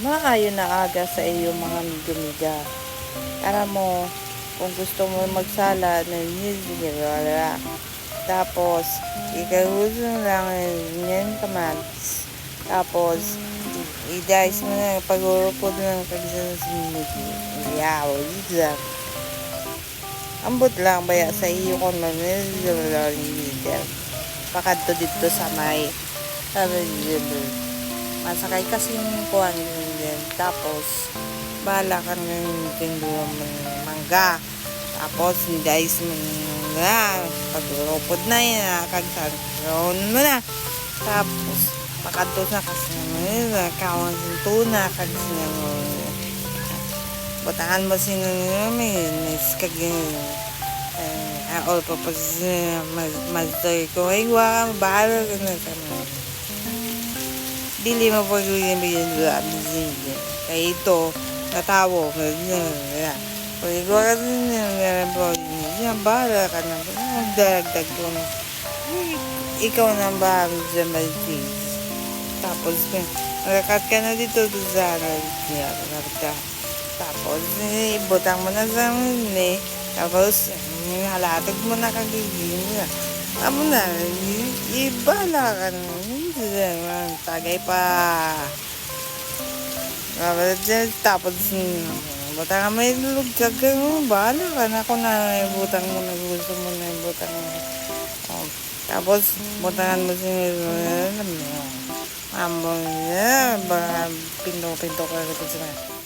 maayo na aga sa iyo mga miga. Tara mo, kung gusto mo magsala na nililala. Tapos, ikagusto lang yan kamatis. Tapos, i-dice mo na pag-urupod ng kagsan sa smoothie. Yaw, izak. Ambot lang baya sa iyo kung manililala nililala. Pakadto dito sa may masakay kasi yung kuhan din. Tapos, bahala ka ng tinduhan mo ng mangga. Tapos, dice mo na. Pag-urupod na yan, kagsan. Roon mo na. Tapos, pakadto na kasi kawan ng tuna. Kagsan mo. Butangan mo sinunumis. Kagsan. All purpose master ko. Ay, waka, bahala ka na sa mga. Dili mo pag-ibigyan sa amin. Kaya ito, natawo. Pag-ibigyan ka din, bahala ka na. Magdaragdag ko na. Ikaw na bahala sa maltis. Tapos, nakakat ka na dito sa tapos, ibutang mo na sa amin. Tapos, halatag mo na kagiging. Amo na, ibala ka na. Tagay pa. Tapos, butang ka may lugtag ka mo. Bahala ka na kung na ibutang mo na gusto mo na ibutang mo. Tapos, butangan mo siya. Pinto-pinto ka rin sa